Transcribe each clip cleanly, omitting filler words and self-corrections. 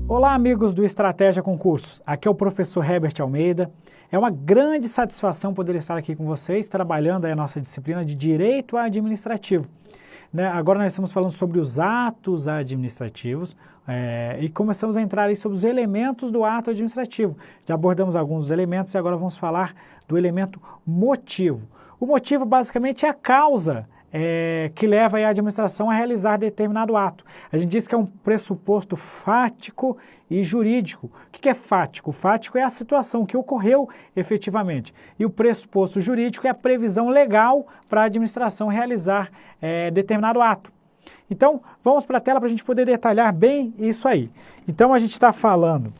Olá, amigos do Estratégia Concursos, aqui é o professor Herbert Almeida. É uma grande satisfação poder estar aqui com vocês, trabalhando aí a nossa disciplina de Direito Administrativo. Agora nós estamos falando sobre os atos administrativos e começamos a entrar aí sobre os elementos do ato administrativo. Já abordamos alguns dos elementos e agora vamos falar do elemento motivo. O motivo basicamente é a causa que leva a administração a realizar determinado ato. A gente diz que é um pressuposto fático e jurídico. O que é fático? O fático é a situação que ocorreu efetivamente. E o pressuposto jurídico é a previsão legal para a administração realizar determinado ato. Então, vamos para a tela para a gente poder detalhar bem isso aí. Então, a gente está falando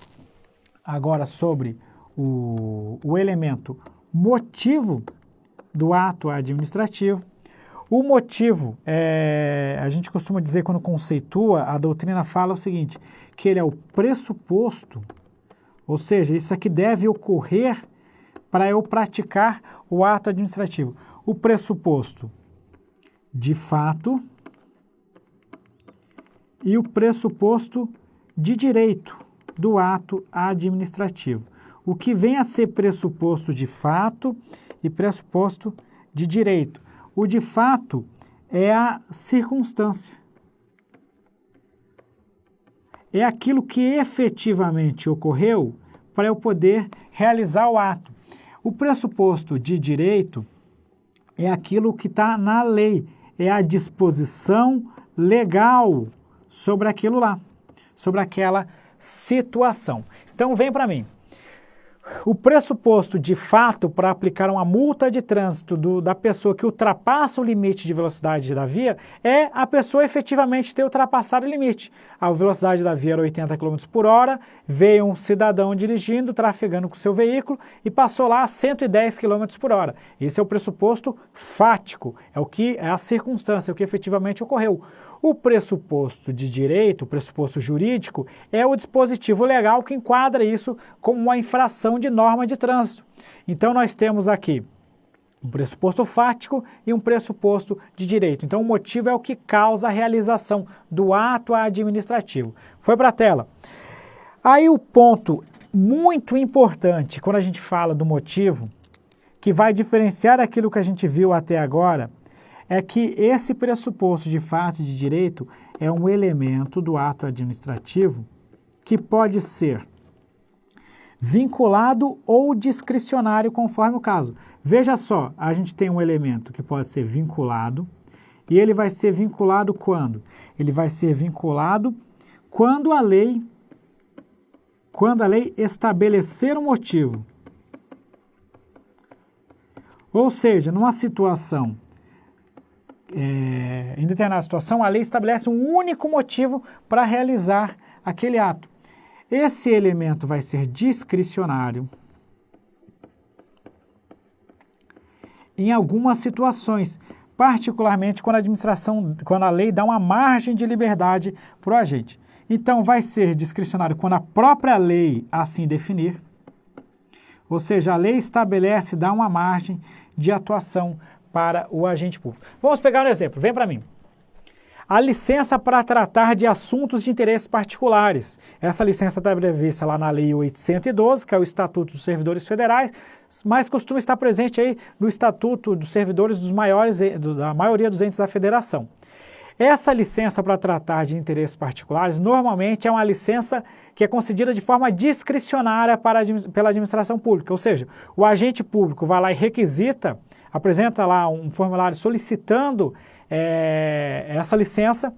agora sobre o elemento motivo do ato administrativo. O motivo, a gente costuma dizer quando conceitua, a doutrina fala o seguinte, que ele é o pressuposto, ou seja, isso aqui deve ocorrer para eu praticar o ato administrativo. O pressuposto de fato e o pressuposto de direito do ato administrativo. O que vem a ser pressuposto de fato e pressuposto de direito. O de fato é a circunstância. É aquilo que efetivamente ocorreu para eu poder realizar o ato. O pressuposto de direito é aquilo que está na lei, é a disposição legal sobre aquilo lá, sobre aquela situação. Então vem para mim. O pressuposto de fato para aplicar uma multa de trânsito da pessoa que ultrapassa o limite de velocidade da via é a pessoa efetivamente ter ultrapassado o limite. A velocidade da via era 80 km por hora, veio um cidadão dirigindo, trafegando com seu veículo e passou lá a 110 km por hora. Esse é o pressuposto fático, é a circunstância, é o que efetivamente ocorreu. O pressuposto de direito, o pressuposto jurídico, é o dispositivo legal que enquadra isso como uma infração de norma de trânsito. Então nós temos aqui um pressuposto fático e um pressuposto de direito. Então o motivo é o que causa a realização do ato administrativo. Foi para a tela. Aí o ponto muito importante quando a gente fala do motivo, que vai diferenciar aquilo que a gente viu até agora, é que esse pressuposto de fato e de direito é um elemento do ato administrativo que pode ser vinculado ou discricionário conforme o caso. Veja só, a gente tem um elemento que pode ser vinculado e ele vai ser vinculado quando? Ele vai ser vinculado quando a lei estabelecer um motivo. Ou seja, numa situação em determinada situação, a lei estabelece um único motivo para realizar aquele ato. Esse elemento vai ser discricionário em algumas situações, particularmente quando a lei dá uma margem de liberdade para o agente. Então, vai ser discricionário quando a própria lei assim definir, ou seja, a lei estabelece, dá uma margem de atuação para o agente público. Vamos pegar um exemplo, vem para mim. A licença para tratar de assuntos de interesses particulares. Essa licença está prevista lá na Lei 812, que é o Estatuto dos Servidores Federais, mas costuma estar presente aí no Estatuto dos Servidores da maioria dos entes da Federação. Essa licença para tratar de interesses particulares normalmente é uma licença que é concedida de forma discricionária pela administração pública, ou seja, o agente público vai lá e requisita, apresenta lá um formulário solicitando essa licença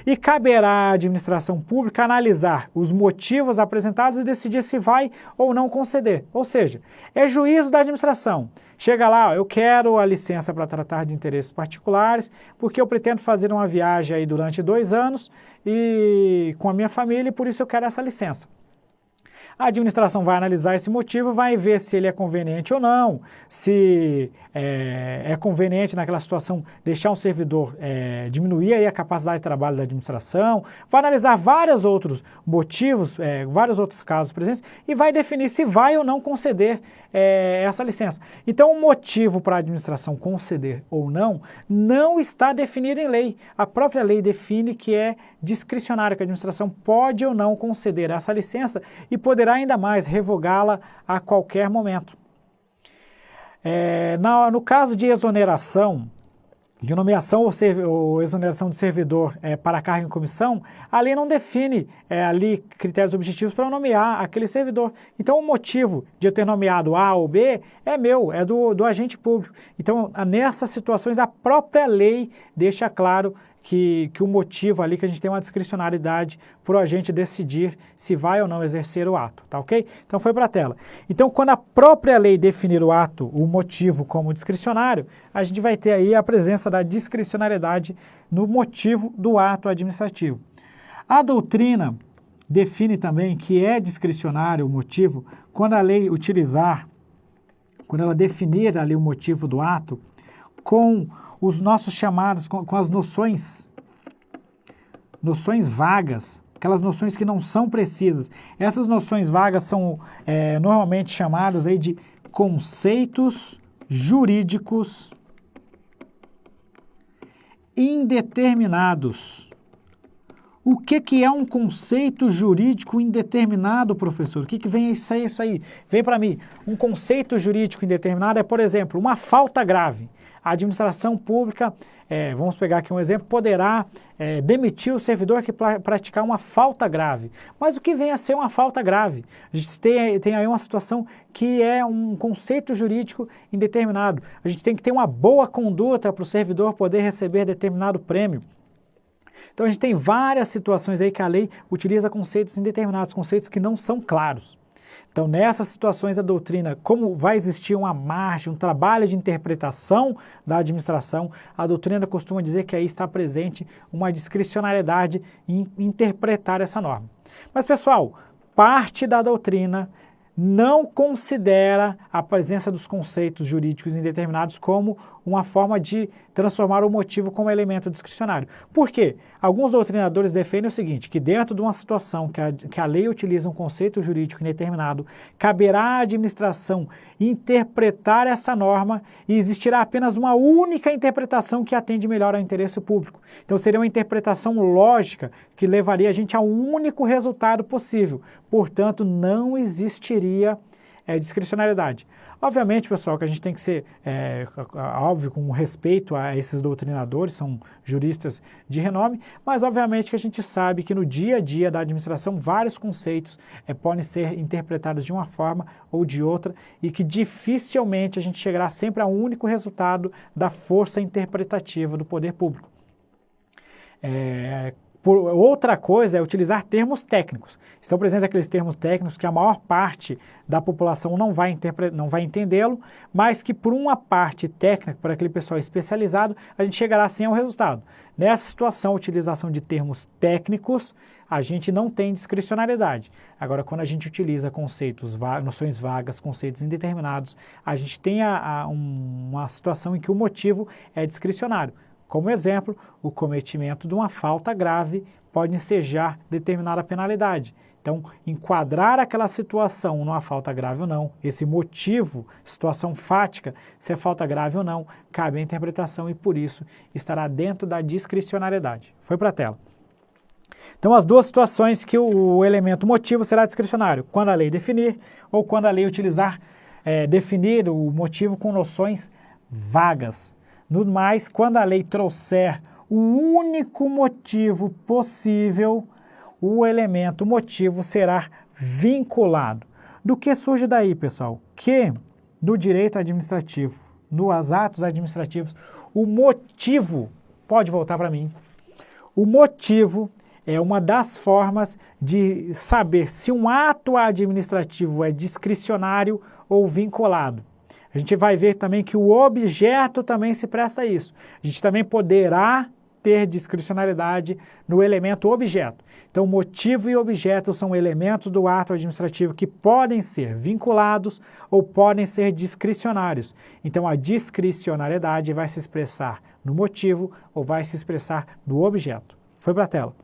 e caberá à administração pública analisar os motivos apresentados e decidir se vai ou não conceder. Ou seja, é juízo da administração. Chega lá, eu quero a licença para tratar de interesses particulares, porque eu pretendo fazer uma viagem aí durante 2 anos e com a minha família e por isso eu quero essa licença. A administração vai analisar esse motivo, vai ver se ele é conveniente ou não, se é conveniente naquela situação deixar um servidor diminuir aí a capacidade de trabalho da administração, vai analisar vários outros motivos, vários outros casos presentes e vai definir se vai ou não conceder essa licença. Então, o motivo para a administração conceder ou não está definido em lei. A própria lei define que é discricionário, que a administração pode ou não conceder essa licença e poderá ainda mais revogá-la a qualquer momento. No caso de exoneração, de nomeação ou exoneração de servidor para cargo em comissão, a lei não define ali critérios objetivos para nomear aquele servidor. Então, o motivo de eu ter nomeado A ou B é meu, é do agente público. Então, nessas situações, a própria lei deixa claro que o motivo ali, que a gente tem uma discricionariedade para o agente decidir se vai ou não exercer o ato, tá ok? Então foi para a tela. Então quando a própria lei definir o ato, o motivo como discricionário, a gente vai ter aí a presença da discricionariedade no motivo do ato administrativo. A doutrina define também que é discricionário o motivo quando a lei quando ela definir ali o motivo do ato com os nossos chamados, com as noções vagas, aquelas noções que não são precisas. Essas noções vagas são normalmente chamadas aí de conceitos jurídicos indeterminados. O que é um conceito jurídico indeterminado, professor? O que vem isso aí? Vem para mim. Um conceito jurídico indeterminado é, por exemplo, uma falta grave. A administração pública, vamos pegar aqui um exemplo, poderá demitir o servidor que praticar uma falta grave. Mas o que vem a ser uma falta grave? A gente tem aí uma situação que é um conceito jurídico indeterminado. A gente tem que ter uma boa conduta para o servidor poder receber determinado prêmio. Então a gente tem várias situações aí que a lei utiliza conceitos indeterminados, conceitos que não são claros. Então, nessas situações, a doutrina, como vai existir uma margem, um trabalho de interpretação da administração, a doutrina costuma dizer que aí está presente uma discricionariedade em interpretar essa norma. Mas, pessoal, parte da doutrina não considera a presença dos conceitos jurídicos indeterminados como uma forma de transformar o motivo como elemento discricionário. Por quê? Alguns doutrinadores defendem o seguinte, que dentro de uma situação que a lei utiliza um conceito jurídico indeterminado, caberá à administração interpretar essa norma e existirá apenas uma única interpretação que atende melhor ao interesse público. Então seria uma interpretação lógica que levaria a gente a um único resultado possível. Portanto, não existiria discricionariedade. Obviamente, pessoal, que a gente tem que ser, óbvio, com respeito a esses doutrinadores, são juristas de renome, mas obviamente que a gente sabe que no dia a dia da administração vários conceitos podem ser interpretados de uma forma ou de outra e que dificilmente a gente chegará sempre a um único resultado da força interpretativa do poder público. Outra coisa é utilizar termos técnicos. Estão presentes aqueles termos técnicos que a maior parte da população não vai entendê-lo, mas que por uma parte técnica, por aquele pessoal especializado, a gente chegará assim ao resultado. Nessa situação, a utilização de termos técnicos, a gente não tem discricionariedade. Agora, quando a gente utiliza noções vagas, conceitos indeterminados, a gente tem uma situação em que o motivo é discricionário. Como exemplo, o cometimento de uma falta grave pode ensejar determinada penalidade. Então, enquadrar aquela situação numa falta grave ou não, esse motivo, situação fática, se é falta grave ou não, cabe à interpretação e, por isso, estará dentro da discricionariedade. Foi para a tela. Então, as duas situações que o elemento motivo será discricionário, quando a lei definir ou quando a lei definir o motivo com noções vagas. No mais, quando a lei trouxer o único motivo possível, o elemento motivo será vinculado. Do que surge daí, pessoal? Que no direito administrativo, nos atos administrativos, o motivo, pode voltar para mim, o motivo é uma das formas de saber se um ato administrativo é discricionário ou vinculado. A gente vai ver também que o objeto também se presta a isso. A gente também poderá ter discricionalidade no elemento objeto. Então, motivo e objeto são elementos do ato administrativo que podem ser vinculados ou podem ser discricionários. Então, a discricionariedade vai se expressar no motivo ou vai se expressar no objeto. Foi para a tela.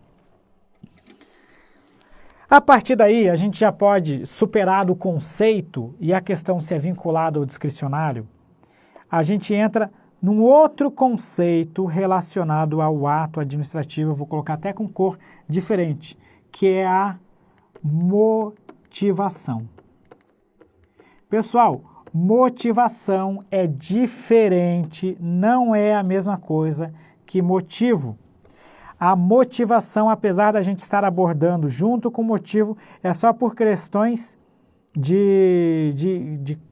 A partir daí, a gente já pode superar o conceito e a questão se é vinculado ou discricionário. A gente entra num outro conceito relacionado ao ato administrativo, eu vou colocar até com cor diferente, que é a motivação. Pessoal, motivação é diferente, não é a mesma coisa que motivo. A motivação, apesar da gente estar abordando junto com o motivo, é só por questões de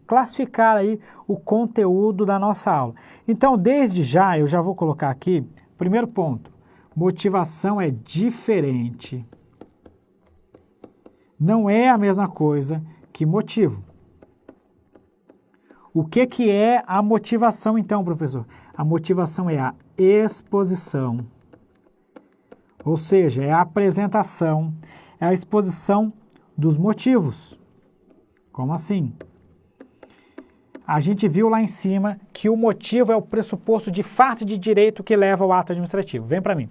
classificar aí o conteúdo da nossa aula. Então, desde já, eu já vou colocar aqui, primeiro ponto, motivação é diferente. Não é a mesma coisa que motivo. O que é a motivação, então, professor? A motivação é a exposição. Ou seja, é a apresentação, é a exposição dos motivos. Como assim? A gente viu lá em cima que o motivo é o pressuposto de fato e de direito que leva ao ato administrativo. Vem para mim.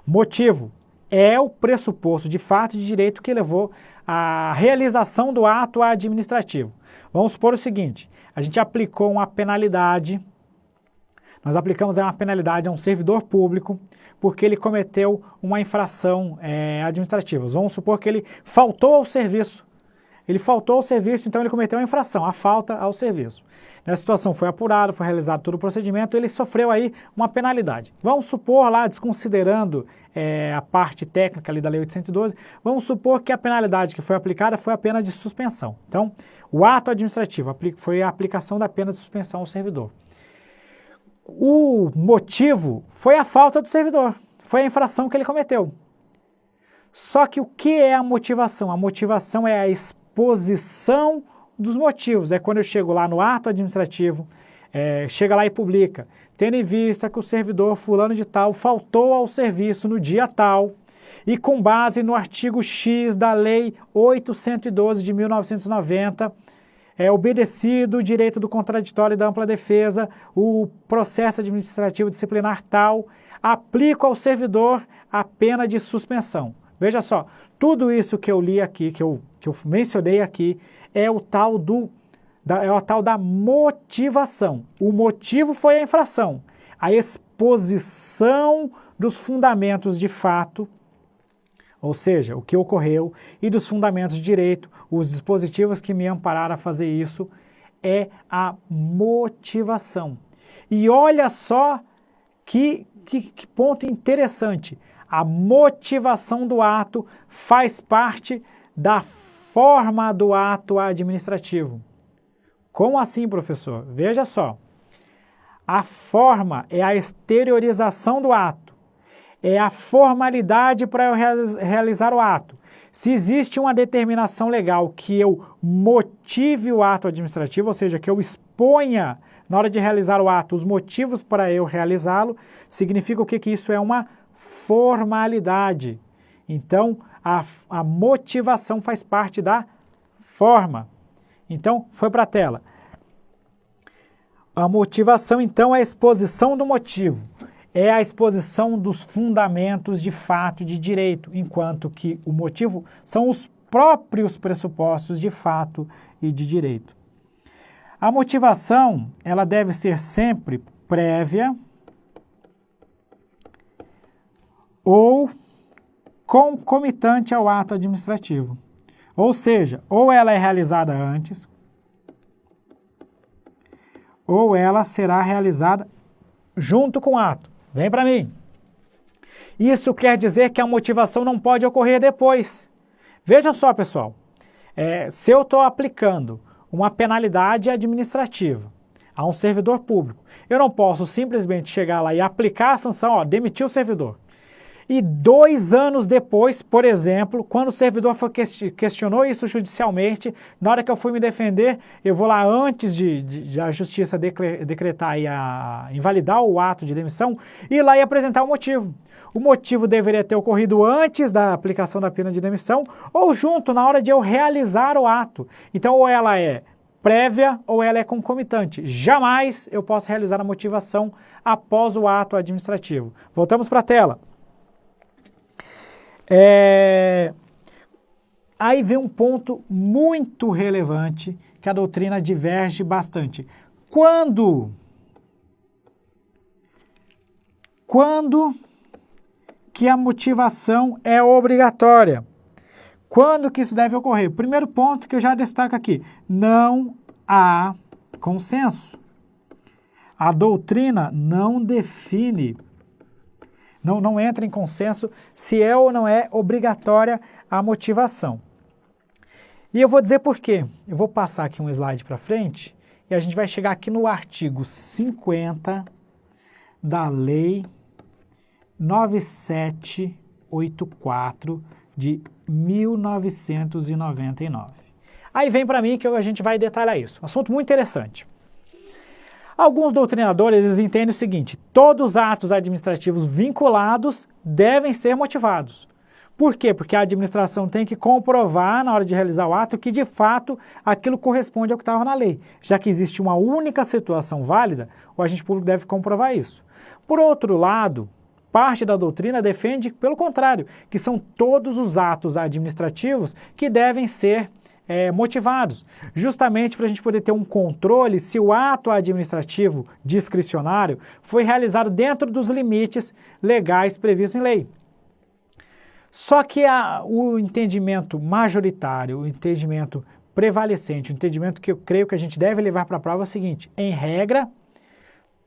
Motivo é o pressuposto de fato e de direito que levou à realização do ato administrativo. Vamos supor o seguinte, a gente aplicou uma penalidade, nós aplicamos uma penalidade a um servidor público porque ele cometeu uma infração administrativa. Vamos supor que ele faltou ao serviço. Ele faltou ao serviço, então ele cometeu uma infração, a falta ao serviço. Nessa situação foi apurado, foi realizado todo o procedimento, ele sofreu aí uma penalidade. Vamos supor lá, desconsiderando a parte técnica ali da Lei 812, vamos supor que a penalidade que foi aplicada foi a pena de suspensão. Então, o ato administrativo foi a aplicação da pena de suspensão ao servidor. O motivo foi a falta do servidor, foi a infração que ele cometeu. Só que o que é a motivação? A motivação é a exposição dos motivos. É quando eu chego lá no ato administrativo, chega lá e publica, tendo em vista que o servidor fulano de tal faltou ao serviço no dia tal e com base no artigo X da Lei 812 de 1990, obedecido o direito do contraditório e da ampla defesa, o processo administrativo disciplinar tal, aplico ao servidor a pena de suspensão. Veja só, tudo isso que eu li aqui, que eu mencionei aqui, é o tal da motivação. O motivo foi a infração, a exposição dos fundamentos de fato, ou seja, o que ocorreu, e dos fundamentos de direito, os dispositivos que me ampararam a fazer isso, é a motivação. E olha só que ponto interessante. A motivação do ato faz parte da forma do ato administrativo. Como assim, professor? Veja só. A forma é a exteriorização do ato. É a formalidade para eu realizar o ato. Se existe uma determinação legal que eu motive o ato administrativo, ou seja, que eu exponha na hora de realizar o ato os motivos para eu realizá-lo, significa o que? Que isso é uma formalidade. Então, a motivação faz parte da forma. Então, foi para a tela. A motivação, então, é a exposição do motivo. É a exposição dos fundamentos de fato e de direito, enquanto que o motivo são os próprios pressupostos de fato e de direito. A motivação, ela deve ser sempre prévia ou concomitante ao ato administrativo. Ou seja, ou ela é realizada antes, ou ela será realizada junto com o ato. Vem para mim. Isso quer dizer que a motivação não pode ocorrer depois. Veja só, pessoal. Se eu estou aplicando uma penalidade administrativa a um servidor público, eu não posso simplesmente chegar lá e aplicar a sanção, demitir o servidor. E 2 anos depois, por exemplo, quando o servidor questionou isso judicialmente, na hora que eu fui me defender, eu vou lá antes de a justiça decretar e invalidar o ato de demissão, ir lá e apresentar o motivo. O motivo deveria ter ocorrido antes da aplicação da pena de demissão ou junto na hora de eu realizar o ato. Então, ou ela é prévia ou ela é concomitante. Jamais eu posso realizar a motivação após o ato administrativo. Voltamos para a tela. Aí vem um ponto muito relevante que a doutrina diverge bastante. Quando que a motivação é obrigatória? Quando que isso deve ocorrer? Primeiro ponto que eu já destaco aqui, não há consenso. A doutrina não define, não entra em consenso se é ou não é obrigatória a motivação. E eu vou dizer por quê. Eu vou passar aqui um slide para frente e a gente vai chegar aqui no artigo 50 da Lei 9784 de 1999. Aí vem para mim que a gente vai detalhar isso. Assunto muito interessante. Alguns doutrinadores eles entendem o seguinte: todos os atos administrativos vinculados devem ser motivados. Por quê? Porque a administração tem que comprovar na hora de realizar o ato que de fato aquilo corresponde ao que estava na lei. Já que existe uma única situação válida, o agente público deve comprovar isso. Por outro lado, parte da doutrina defende, pelo contrário, que são todos os atos administrativos que devem ser motivados, justamente para a gente poder ter um controle se o ato administrativo discricionário foi realizado dentro dos limites legais previstos em lei. Só que o entendimento majoritário, o entendimento prevalecente, o entendimento que eu creio que a gente deve levar para a prova é o seguinte: em regra,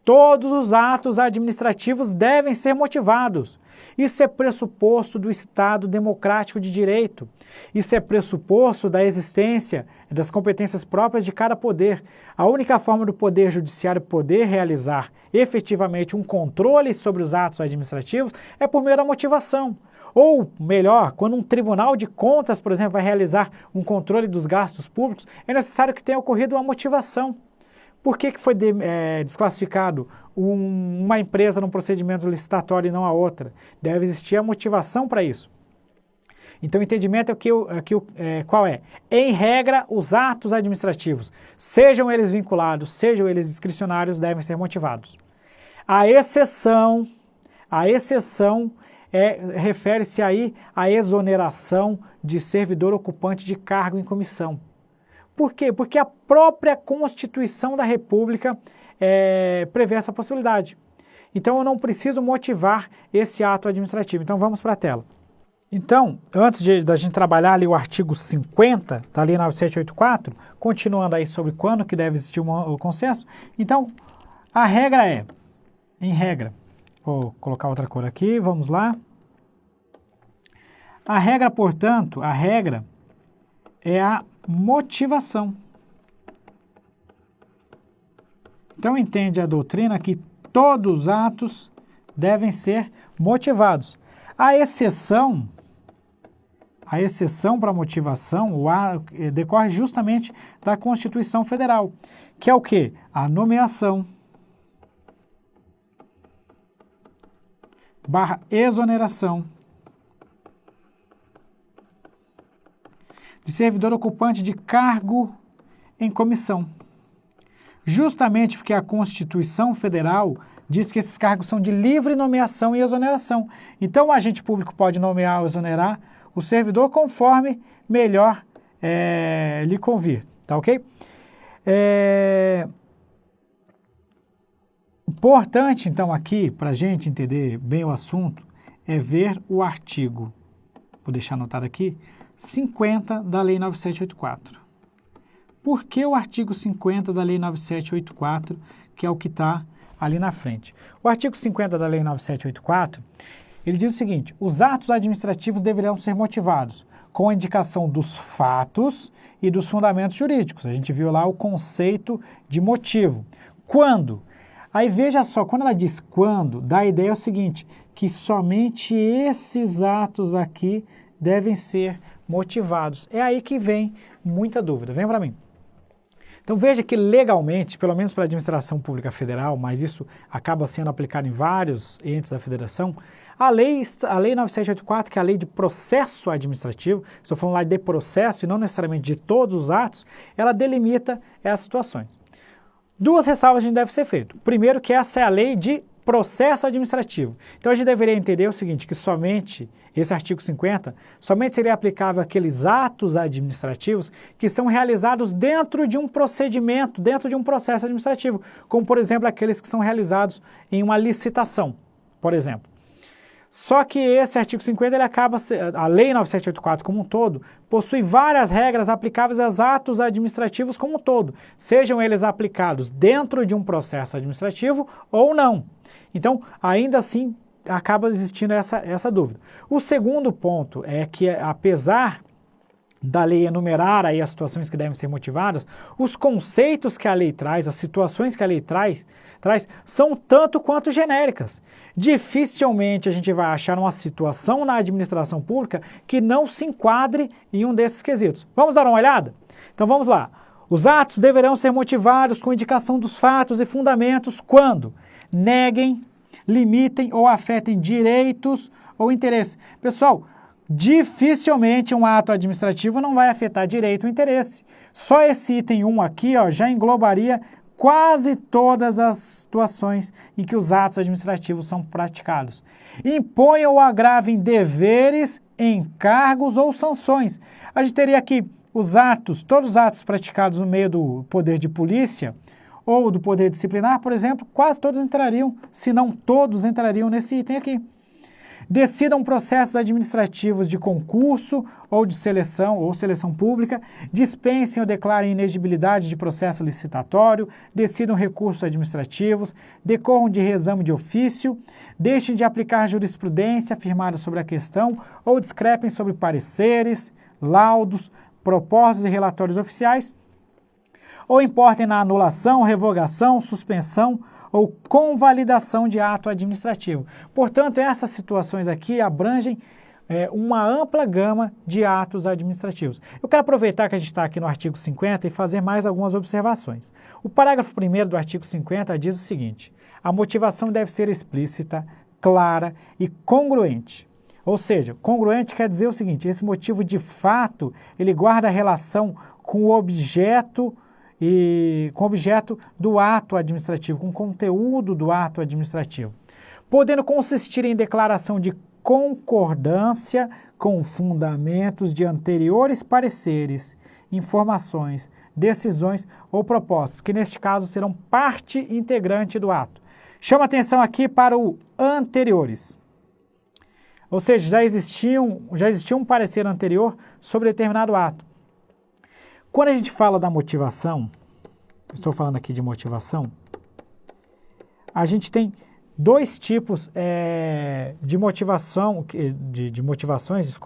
todos os atos administrativos devem ser motivados. Isso é pressuposto do Estado democrático de direito. Isso é pressuposto da existência das competências próprias de cada poder. A única forma do poder judiciário poder realizar efetivamente um controle sobre os atos administrativos é por meio da motivação. Ou, melhor, quando um tribunal de contas, por exemplo, vai realizar um controle dos gastos públicos, é necessário que tenha ocorrido uma motivação. Por que foi desclassificado uma empresa num procedimento licitatório e não a outra? Deve existir a motivação para isso. Então, o entendimento qual é? Em regra, os atos administrativos, sejam eles vinculados, sejam eles discricionários, devem ser motivados. A exceção refere-se aí à exoneração de servidor ocupante de cargo em comissão. Por quê? Porque a própria Constituição da República prevê essa possibilidade. Então, eu não preciso motivar esse ato administrativo. Então, vamos para a tela. Então, antes da gente trabalhar ali o artigo 50 da Lei 9784, continuando aí sobre quando que deve existir o consenso, então, a regra em regra, vou colocar outra cor aqui, vamos lá. A regra, portanto, é a motivação. Então, entende a doutrina que todos os atos devem ser motivados. A exceção para a motivação decorre justamente da Constituição Federal, que é o quê? A nomeação / exoneração de servidor ocupante de cargo em comissão. Justamente porque a Constituição Federal diz que esses cargos são de livre nomeação e exoneração. Então, o agente público pode nomear ou exonerar o servidor conforme melhor lhe convir, tá ok? Importante, então, aqui, para a gente entender bem o assunto, é ver o artigo, vou deixar anotado aqui, 50 da Lei 9784. Por que o artigo 50 da Lei 9784, que é o que está ali na frente? O artigo 50 da Lei 9784, ele diz o seguinte: os atos administrativos deverão ser motivados com a indicação dos fatos e dos fundamentos jurídicos. A gente viu lá o conceito de motivo. Quando? Aí veja só, quando ela diz quando, dá a ideia o seguinte, que somente esses atos aqui devem ser motivados. É aí que vem muita dúvida. Vem para mim. Então veja que legalmente, pelo menos para a administração pública federal, mas isso acaba sendo aplicado em vários entes da federação, a lei 9784, que é a lei de processo administrativo, estou falando lá de processo e não necessariamente de todos os atos, ela delimita essas situações. Duas ressalvas a gente deve ser feito. Primeiro, que essa é a lei de processo administrativo. Então a gente deveria entender o seguinte, que somente esse artigo 50, somente seria aplicável àqueles atos administrativos que são realizados dentro de um procedimento, dentro de um processo administrativo, como por exemplo aqueles que são realizados em uma licitação, por exemplo. Só que esse artigo 50, ele acaba, a lei 9784 como um todo, possui várias regras aplicáveis aos atos administrativos como um todo, sejam eles aplicados dentro de um processo administrativo ou não. Então, ainda assim, acaba existindo essa dúvida. O segundo ponto é que, apesar da lei enumerar aí as situações que devem ser motivadas, os conceitos que a lei traz, as situações que a lei traz são tanto quanto genéricas. Dificilmente a gente vai achar uma situação na administração pública que não se enquadre em um desses quesitos. Vamos dar uma olhada? Então vamos lá. Os atos deverão ser motivados com indicação dos fatos e fundamentos quando neguem, limitem ou afetem direitos ou interesses. Pessoal, dificilmente um ato administrativo não vai afetar direito ou interesse. Só esse item 1 aqui já englobaria quase todas as situações em que os atos administrativos são praticados. Impõe ou agravem deveres, encargos ou sanções. A gente teria aqui todos os atos praticados no meio do poder de polícia ou do poder disciplinar, por exemplo, quase todos entrariam, se não todos entrariam nesse item aqui. Decidam processos administrativos de concurso ou de seleção ou seleção pública, dispensem ou declarem inexigibilidade de processo licitatório, decidam recursos administrativos, decorram de reexame de ofício, deixem de aplicar jurisprudência firmada sobre a questão ou discrepem sobre pareceres, laudos, propostas e relatórios oficiais, ou importem na anulação, revogação, suspensão ou convalidação de ato administrativo. Portanto, essas situações aqui abrangem uma ampla gama de atos administrativos. Eu quero aproveitar que a gente está aqui no artigo 50 e fazer mais algumas observações. O parágrafo 1º do artigo 50 diz o seguinte: a motivação deve ser explícita, clara e congruente. Ou seja, congruente quer dizer o seguinte: esse motivo de fato, ele guarda relação com o objeto do ato administrativo, com o conteúdo do ato administrativo, podendo consistir em declaração de concordância com fundamentos de anteriores pareceres, informações, decisões ou propostas, que neste caso serão parte integrante do ato. Chama atenção aqui para o anteriores. Ou seja, já existia um parecer anterior sobre determinado ato. Quando a gente fala da motivação, estou falando aqui de motivação, a gente tem dois tipos de motivações,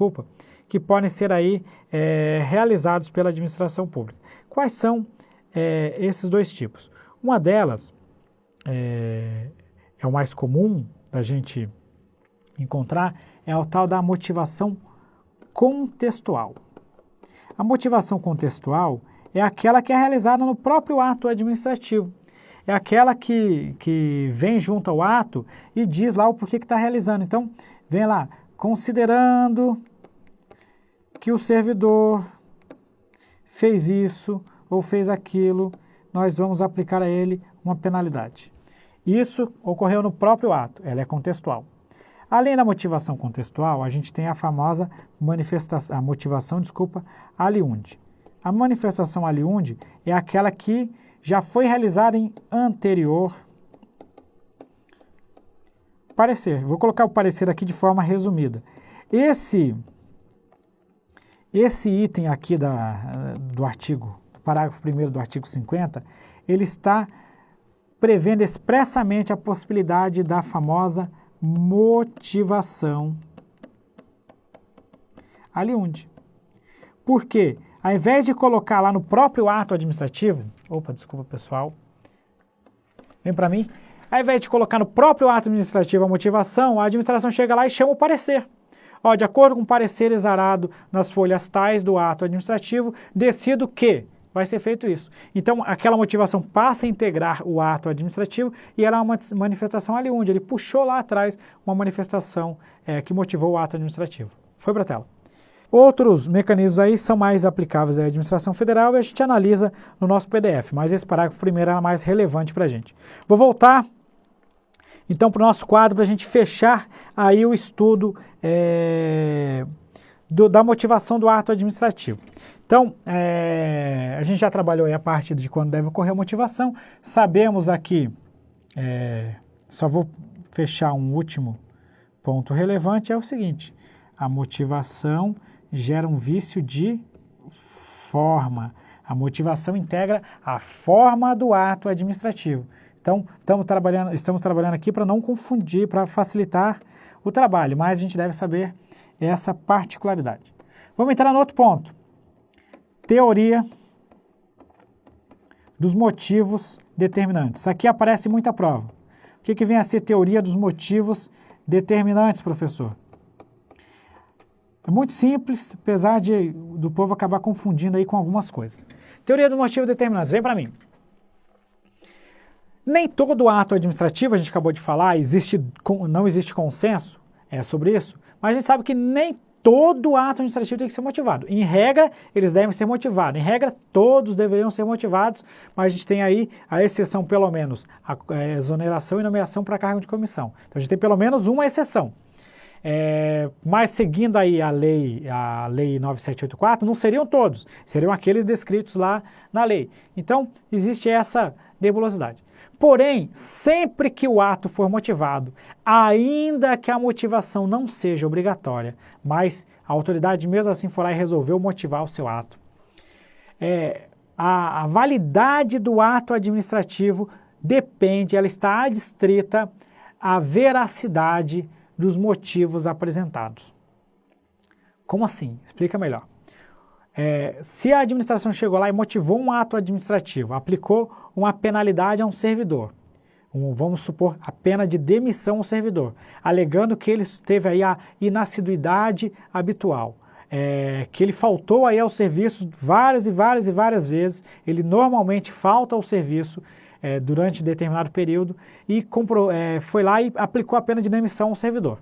que podem ser aí realizados pela administração pública. Quais são esses dois tipos? Uma delas é o mais comum da gente encontrar, é o tal da motivação contextual. A motivação contextual é aquela que é realizada no próprio ato administrativo. É aquela que vem junto ao ato e diz lá o porquê que está realizando. Então, vem lá, considerando que o servidor fez isso ou fez aquilo, nós vamos aplicar a ele uma penalidade. Isso ocorreu no próprio ato, ela é contextual. Além da motivação contextual, a gente tem a famosa motivação aliundi. A manifestação aliundi é aquela que já foi realizada em anterior parecer. Vou colocar o parecer aqui de forma resumida. Esse item aqui do parágrafo 1º do artigo 50, ele está prevendo expressamente a possibilidade da famosa motivação aliundi. Por quê? Ao invés de colocar lá no próprio ato administrativo, desculpa pessoal, vem para mim, Ao invés de colocar no próprio ato administrativo a motivação, a administração chega lá e chama o parecer. Ó, de acordo com o parecer exarado nas folhas tais do ato administrativo, decido que vai ser feito isso. Então, aquela motivação passa a integrar o ato administrativo e ela é uma manifestação ali onde ele puxou lá atrás uma manifestação que motivou o ato administrativo. Foi para a tela. Outros mecanismos aí são mais aplicáveis à administração federal e a gente analisa no nosso PDF, mas esse parágrafo primeiro era mais relevante para a gente. Vou voltar então para o nosso quadro para a gente fechar aí o estudo da motivação do ato administrativo. Então, a gente já trabalhou aí a parte de quando deve ocorrer a motivação, sabemos aqui, só vou fechar um último ponto relevante, é o seguinte, a motivação gera um vício de forma. A motivação integra a forma do ato administrativo. Então, estamos trabalhando aqui para não confundir, para facilitar o trabalho, mas a gente deve saber essa particularidade. Vamos entrar no outro ponto. Teoria dos motivos determinantes. Isso aqui aparece em muita prova. O que vem a ser teoria dos motivos determinantes, professor? É muito simples, apesar do povo acabar confundindo aí com algumas coisas. Teoria dos motivos determinantes, vem para mim. Nem todo ato administrativo, a gente acabou de falar, não existe consenso sobre isso, mas a gente sabe que nem todo ato administrativo tem que ser motivado. Em regra, eles devem ser motivados. Em regra, todos deveriam ser motivados, mas a gente tem aí a exceção, pelo menos, a exoneração e nomeação para cargo de comissão. Então, a gente tem pelo menos uma exceção. Mas seguindo aí a lei 9784, não seriam todos, seriam aqueles descritos lá na lei. Então, existe essa nebulosidade. Porém, sempre que o ato for motivado, ainda que a motivação não seja obrigatória, mas a autoridade mesmo assim for lá e resolveu motivar o seu ato, a validade do ato administrativo depende, ela está adstrita à veracidade dos motivos apresentados. Como assim? Explica melhor. Se a administração chegou lá e motivou um ato administrativo, aplicou uma penalidade a um servidor, vamos supor a pena de demissão ao servidor, alegando que ele teve aí a inassiduidade habitual, que ele faltou aí ao serviço várias e várias vezes, ele normalmente falta ao serviço durante determinado período e foi lá e aplicou a pena de demissão ao servidor.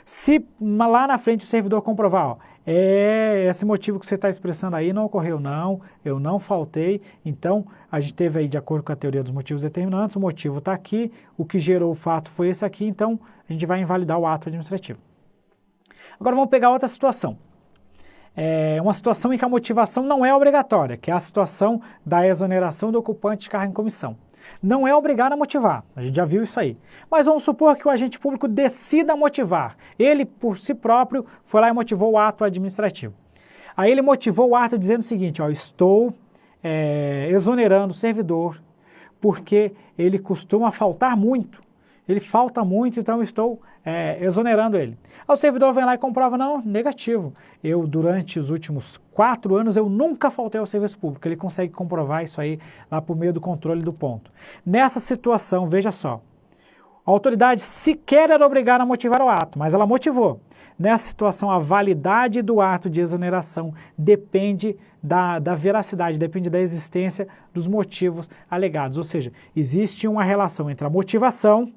Se lá na frente o servidor comprovar, esse motivo que você está expressando aí não ocorreu não, eu não faltei, então a gente teve aí de acordo com a teoria dos motivos determinantes, o motivo está aqui, o que gerou o fato foi esse aqui, então a gente vai invalidar o ato administrativo. Agora vamos pegar outra situação. Uma situação em que a motivação não é obrigatória, que é a situação da exoneração do ocupante de cargo em comissão. Não é obrigado a motivar, a gente já viu isso aí. Mas vamos supor que o agente público decida motivar. Ele, por si próprio, foi lá e motivou o ato administrativo. Aí ele motivou o ato dizendo o seguinte, estou exonerando o servidor porque ele costuma faltar muito. Ele falta muito, então eu estou exonerando ele. Aí o servidor vem lá e comprova, não, negativo. Eu, durante os últimos 4 anos, eu nunca faltei ao serviço público. Ele consegue comprovar isso aí lá por meio do controle do ponto. Nessa situação, veja só, a autoridade sequer era obrigada a motivar o ato, mas ela motivou. Nessa situação, a validade do ato de exoneração depende da veracidade, depende da existência dos motivos alegados. Ou seja, existe uma relação entre a motivação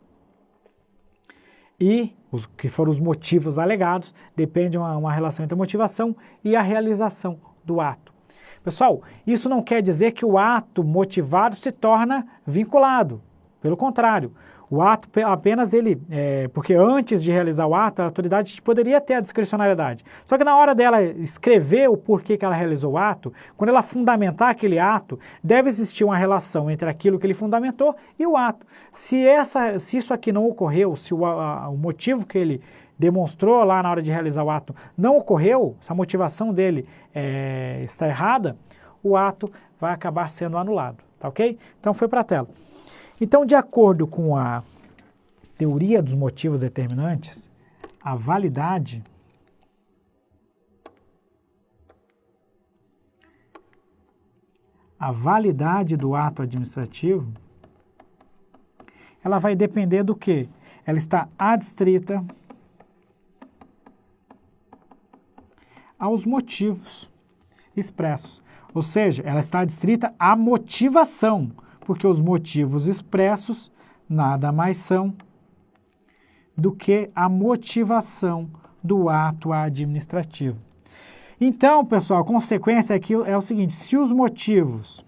e os que foram os motivos alegados, depende uma relação entre a motivação e a realização do ato. Pessoal, isso não quer dizer que o ato motivado se torna vinculado. Pelo contrário, o ato apenas porque antes de realizar o ato, a autoridade poderia ter a discricionariedade. Só que na hora dela escrever o porquê que ela realizou o ato, quando ela fundamentar aquele ato, deve existir uma relação entre aquilo que ele fundamentou e o ato. Se isso aqui não ocorreu, se o motivo que ele demonstrou lá na hora de realizar o ato não ocorreu, se a motivação dele está errada, o ato vai acabar sendo anulado, tá ok? Então foi para a tela. Então, de acordo com a teoria dos motivos determinantes, a validade do ato administrativo, ela vai depender do quê? Ela está adstrita aos motivos expressos. Ou seja, ela está adstrita à motivação, porque os motivos expressos nada mais são do que a motivação do ato administrativo. Então, pessoal, a consequência aqui é o seguinte: se os motivos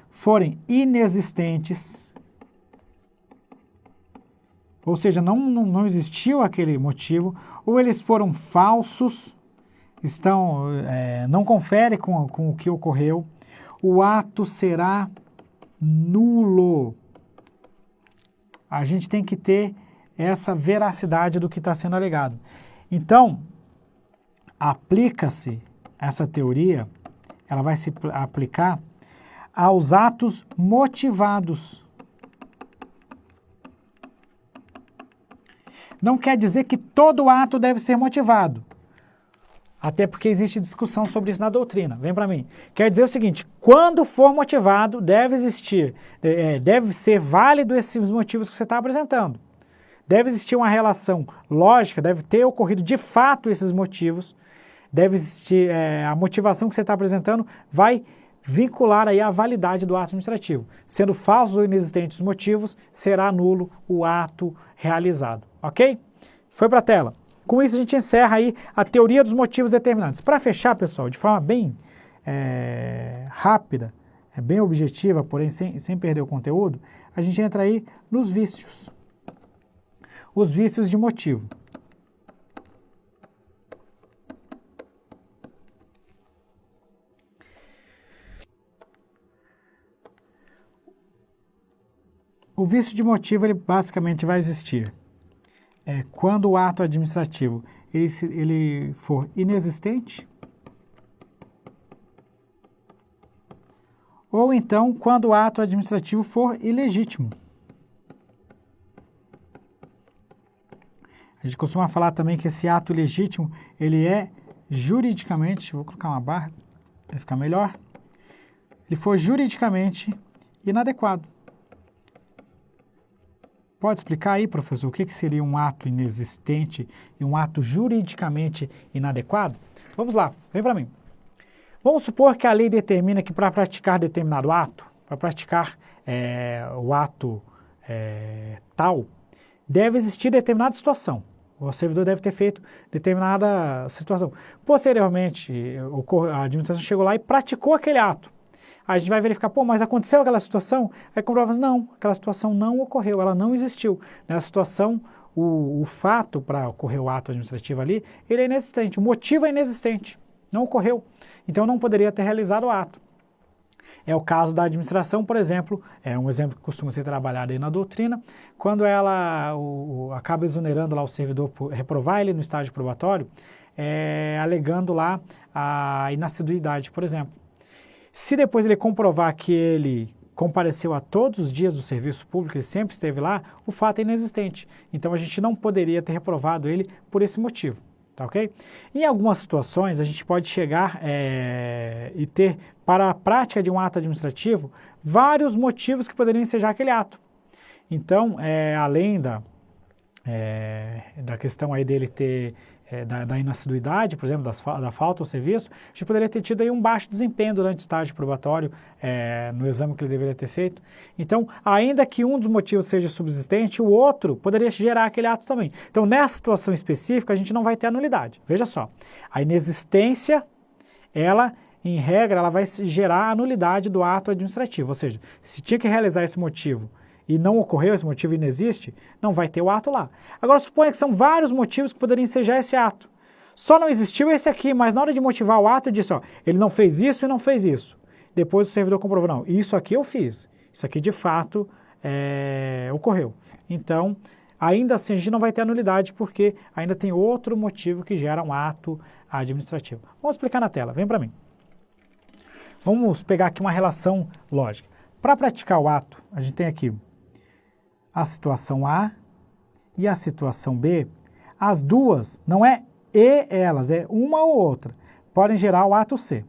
forem inexistentes, ou seja, não existiu aquele motivo, ou eles foram falsos, não confere com o que ocorreu, o ato será nulo. A gente tem que ter essa veracidade do que está sendo alegado. Então, aplica-se essa teoria, ela vai se aplicar aos atos motivados. Não quer dizer que todo ato deve ser motivado, até porque existe discussão sobre isso na doutrina. Vem para mim. Quer dizer o seguinte: quando for motivado, deve ser válido esses motivos que você está apresentando. Deve existir uma relação lógica, deve ter ocorrido de fato esses motivos, deve existir a motivação que você está apresentando, vai vincular aí a validade do ato administrativo. Sendo falsos ou inexistentes os motivos, será nulo o ato realizado. Ok? Foi para a tela. Com isso a gente encerra aí a teoria dos motivos determinantes. Para fechar, pessoal, de forma bem rápida, bem objetiva, porém sem perder o conteúdo, a gente entra aí nos vícios. Os vícios de motivo. O vício de motivo, ele basicamente vai existir quando o ato administrativo ele for inexistente, ou então quando o ato administrativo for ilegítimo. A gente costuma falar também que esse ato ilegítimo, ele é juridicamente, vou colocar uma barra para ficar melhor, ele for juridicamente inadequado. Pode explicar aí, professor, o que seria um ato inexistente e um ato juridicamente inadequado? Vamos lá, vem para mim. Vamos supor que a lei determina que para praticar determinado ato, para praticar o ato tal, deve existir determinada situação. O servidor deve ter feito determinada situação. Posteriormente, a administração chegou lá e praticou aquele ato. Aí a gente vai verificar, mas aconteceu aquela situação? Aí comprova, não, aquela situação não ocorreu, ela não existiu. Nessa situação, o fato para ocorrer o ato administrativo ali, ele é inexistente, o motivo é inexistente, não ocorreu. Então não poderia ter realizado o ato. É o caso da administração, por exemplo, é um exemplo que costuma ser trabalhado aí na doutrina, quando ela acaba exonerando lá o servidor por reprovar ele no estágio probatório, alegando lá a inassiduidade, por exemplo. Se depois ele comprovar que ele compareceu a todos os dias do serviço público, ele sempre esteve lá, o fato é inexistente. Então a gente não poderia ter reprovado ele por esse motivo. Tá, ok? Em algumas situações, a gente pode chegar e ter, para a prática de um ato administrativo, vários motivos que poderiam ensejar aquele ato. Então, além da questão aí dele ter, da inassiduidade, por exemplo, da falta ao serviço, a gente poderia ter tido aí um baixo desempenho durante o estágio probatório, no exame que ele deveria ter feito. Então, ainda que um dos motivos seja subsistente, o outro poderia gerar aquele ato também. Então, nessa situação específica, a gente não vai ter a nulidade. Veja só, a inexistência, ela, em regra, ela vai gerar a nulidade do ato administrativo. Ou seja, se tinha que realizar esse motivo e não ocorreu, esse motivo inexiste, não vai ter o ato lá. Agora, suponha que são vários motivos que poderiam ensejar esse ato. Só não existiu esse aqui, mas na hora de motivar o ato, disse, ele não fez isso e não fez isso. Depois o servidor comprovou, não, isso aqui eu fiz. Isso aqui, de fato, ocorreu. Então, ainda assim, a gente não vai ter a nulidade, porque ainda tem outro motivo que gera um ato administrativo. Vamos explicar na tela, vem para mim. Vamos pegar aqui uma relação lógica. Para praticar o ato, a gente tem aqui a situação A e a situação B. As duas, não é elas, é uma ou outra, podem gerar o ato C.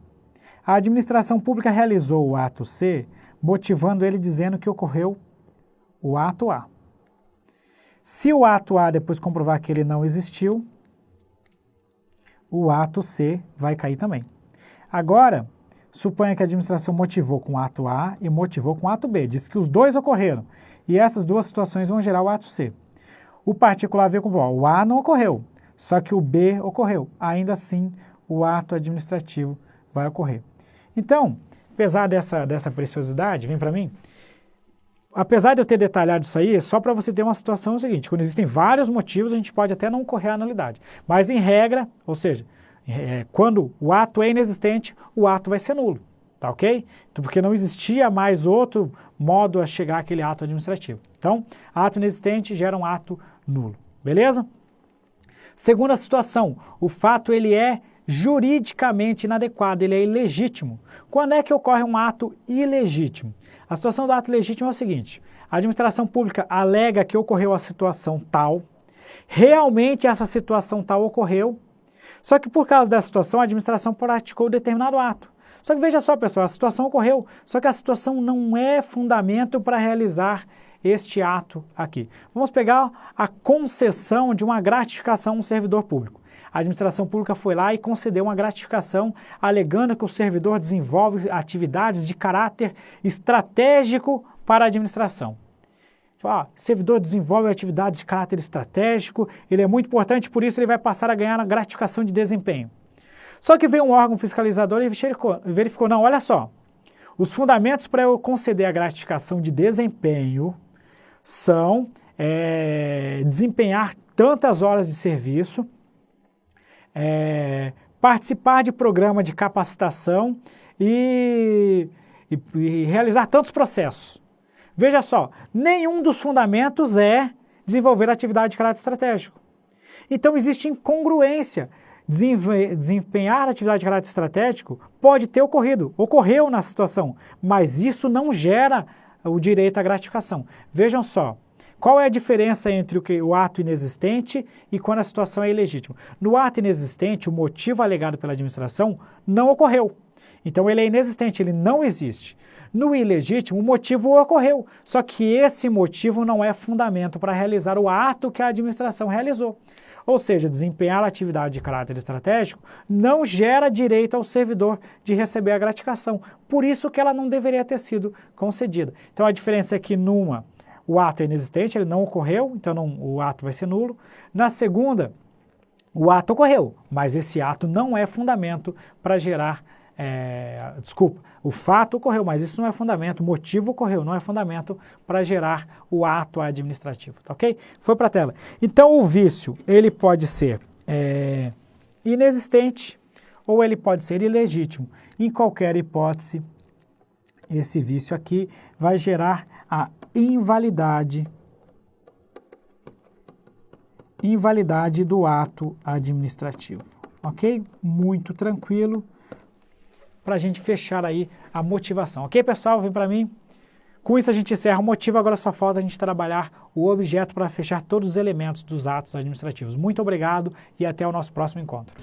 A administração pública realizou o ato C motivando ele dizendo que ocorreu o ato A. Se o ato A depois comprovar que ele não existiu, o ato C vai cair também. Agora, suponha que a administração motivou com o ato A e motivou com o ato B. Diz que os dois ocorreram. E essas duas situações vão gerar o ato C. O particular veio comprovar, o A não ocorreu, só que o B ocorreu. Ainda assim, o ato administrativo vai ocorrer. Então, apesar dessa preciosidade, vem para mim, apesar de eu ter detalhado isso aí, é só para você ter uma situação seguinte, quando existem vários motivos, a gente pode até não ocorrer a nulidade. Mas em regra, ou seja, quando o ato é inexistente, o ato vai ser nulo, tá ok? Então, porque não existia mais outro modo a chegar àquele ato administrativo. Então, ato inexistente gera um ato nulo, beleza? Segunda situação, o fato ele é juridicamente inadequado, ele é ilegítimo. Quando é que ocorre um ato ilegítimo? A situação do ato ilegítimo é o seguinte, a administração pública alega que ocorreu a situação tal, realmente essa situação tal ocorreu, só que por causa dessa situação a administração praticou determinado ato. Só que veja só, pessoal, a situação ocorreu, só que a situação não é fundamento para realizar este ato aqui. Vamos pegar a concessão de uma gratificação a um servidor público. A administração pública foi lá e concedeu uma gratificação alegando que o servidor desenvolve atividades de caráter estratégico para a administração. Servidor desenvolve atividades de caráter estratégico, ele é muito importante, por isso ele vai passar a ganhar a gratificação de desempenho. Só que veio um órgão fiscalizador e verificou, não, olha só, os fundamentos para eu conceder a gratificação de desempenho são desempenhar tantas horas de serviço, participar de programa de capacitação e realizar tantos processos. Veja só, nenhum dos fundamentos é desenvolver atividade de caráter estratégico. Então existe incongruência. Desempenhar atividade de caráter estratégico pode ter ocorreu na situação, mas isso não gera o direito à gratificação. Vejam só, qual é a diferença entre o ato inexistente e quando a situação é ilegítima? No ato inexistente, o motivo alegado pela administração não ocorreu. Então ele é inexistente, ele não existe. No ilegítimo, o motivo ocorreu, só que esse motivo não é fundamento para realizar o ato que a administração realizou. Ou seja, desempenhar a atividade de caráter estratégico não gera direito ao servidor de receber a gratificação. Por isso que ela não deveria ter sido concedida. Então a diferença é que numa, o ato é inexistente, ele não ocorreu, então o ato vai ser nulo. Na segunda, o ato ocorreu, mas esse ato não é fundamento para gerar... o fato ocorreu, mas isso não é fundamento, o motivo ocorreu, não é fundamento para gerar o ato administrativo, tá ok? Foi para a tela. Então o vício, ele pode ser inexistente ou ele pode ser ilegítimo. Em qualquer hipótese, esse vício aqui vai gerar a invalidade do ato administrativo, ok? Muito tranquilo. Para a gente fechar aí a motivação. Ok, pessoal? Vem para mim. Com isso a gente encerra o motivo, agora só falta a gente trabalhar o objeto para fechar todos os elementos dos atos administrativos. Muito obrigado e até o nosso próximo encontro.